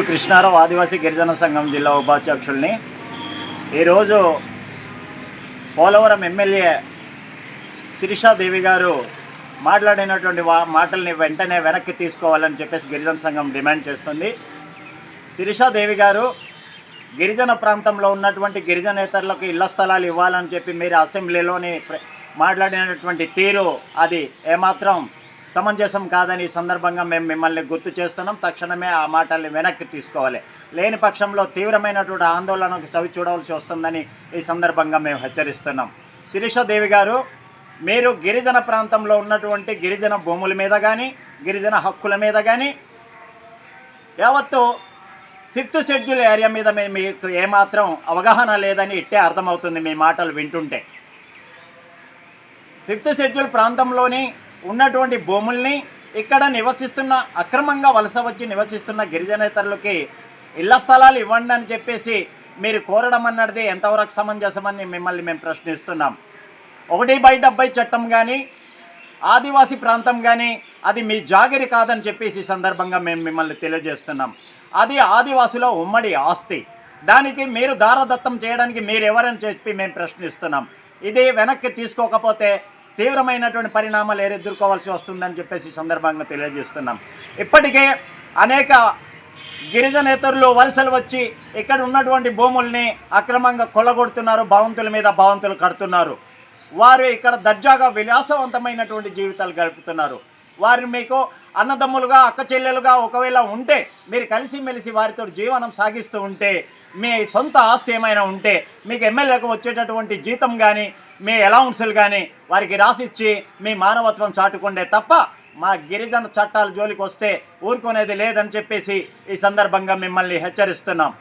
కృష్ణారావు ఆదివాసీ గిరిజన సంఘం జిల్లా ఉపాధ్యక్షుల్ని. ఈరోజు పోలవరం ఎమ్మెల్యే శిరీషాదేవి గారు మాట్లాడినటువంటి మాటల్ని వెంటనే వెనక్కి తీసుకోవాలని చెప్పేసి గిరిజన సంఘం డిమాండ్ చేస్తుంది. శిరీషాదేవి గారు గిరిజన ప్రాంతంలో ఉన్నటువంటి గిరిజనేతరులకు ఇళ్ల స్థలాలు ఇవ్వాలని చెప్పి మీరు అసెంబ్లీలోని మాట్లాడినటువంటి తీరు అది ఏమాత్రం సమంజసం కాదని ఈ సందర్భంగా మేము మిమ్మల్ని గుర్తు చేస్తున్నాం. తక్షణమే ఆ మాటల్ని వెనక్కి తీసుకోవాలి. లేని పక్షంలో తీవ్రమైనటువంటి ఆందోళనకు చవి చూడవలసి వస్తుందని ఈ సందర్భంగా మేము హెచ్చరిస్తున్నాం. శిరీషాదేవి గారు, మీరు గిరిజన ప్రాంతంలో ఉన్నటువంటి గిరిజన భూముల మీద కానీ గిరిజన హక్కుల మీద కానీ యావత్తు 5th షెడ్యూల్ ఏరియా మీద మీకు ఏమాత్రం అవగాహన లేదని ఇట్టే అర్థమవుతుంది మీ మాటలు వింటుంటే. 5th షెడ్యూల్ ప్రాంతంలోని ఉన్నటువంటి భూముల్ని ఇక్కడ నివసిస్తున్న అక్రమంగా వలస వచ్చి నివసిస్తున్న గిరిజనేతరులకి ఇళ్ల స్థలాలు ఇవ్వండి అని చెప్పేసి మీరు కోరడం అన్నది ఎంతవరకు సమంజసమని మిమ్మల్ని మేము ప్రశ్నిస్తున్నాం. 1/70 చట్టం కానీ ఆదివాసీ ప్రాంతం కానీ అది మీ జాగిరి కాదని చెప్పేసి ఈ సందర్భంగా మేము మిమ్మల్ని తెలియజేస్తున్నాం. అది ఆదివాసుల ఉమ్మడి ఆస్తి. దానికి మీరు దారదత్తం చేయడానికి మీరు ఎవరని చెప్పి మేము ప్రశ్నిస్తున్నాం. ఇది వెనక్కి తీసుకోకపోతే తీవ్రమైనటువంటి పరిణామాలు ఎదుర్కోవాల్సి వస్తుందని చెప్పేసి సందర్భంగా తెలియజేస్తున్నాం. ఇప్పటికే అనేక గిరిజనేతరులు వలసలు వచ్చి ఇక్కడ ఉన్నటువంటి భూముల్ని అక్రమంగా కొల్లగొడుతున్నారు, భవంతుల మీద భవంతులు కడుతున్నారు. వారు ఇక్కడ దర్జాగా విలాసవంతమైనటువంటి జీవితాలు గడుపుతున్నారు. వారిని మీకు అన్నదమ్ములుగా అక్క చెల్లెలుగా ఒకవేళ ఉంటే మీరు కలిసిమెలిసి వారితో జీవనం సాగిస్తూ ఉంటే, మీ సొంత ఆస్తి ఏమైనా ఉంటే మీకు ఎమ్మెల్యేకు వచ్చేటటువంటి జీతం కానీ మీ అలౌన్సులు కానీ వారికి రాసిచ్చి మీ మానవత్వం చాటుకుండే తప్ప మా గిరిజన చట్టాల జోలికి వస్తే ఊరుకునేది లేదని చెప్పేసి ఈ సందర్భంగా మిమ్మల్ని హెచ్చరిస్తున్నాం.